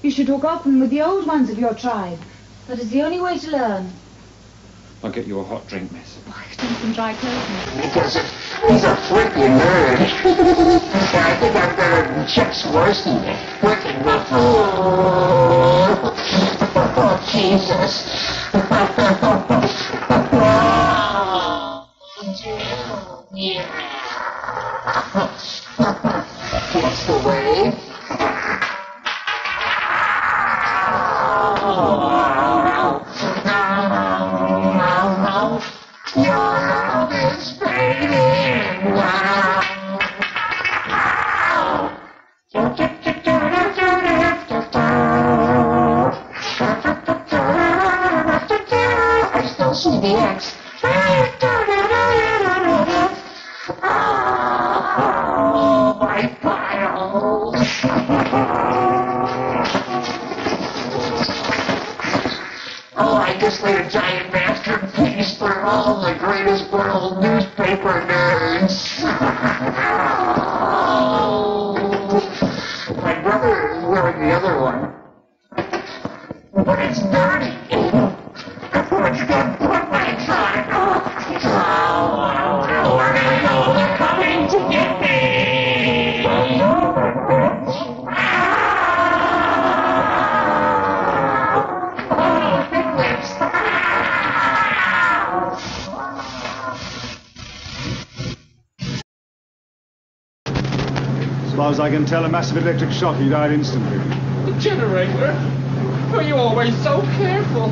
You should hook up with the old ones of your tribe. That is the only way to learn. I'll get you a hot drink, miss. Oh, I don't some dry clothing. Because he's a frickin' nerd. I think I'm better than Chuck Swirsky. Frickin' oh, Jesus. Yeah. That's the way. Your love is fading. I still see the X. Oh, my piles. Oh, I just laid a giant masterpiece for all the greatest world newspaper nerds. My brother is wearing the other one. But it's dirty. It's got footprints on it. Oh, they're coming to get me. As far as I can tell, a massive electric shock, he died instantly. The generator? Oh, you're always so careful.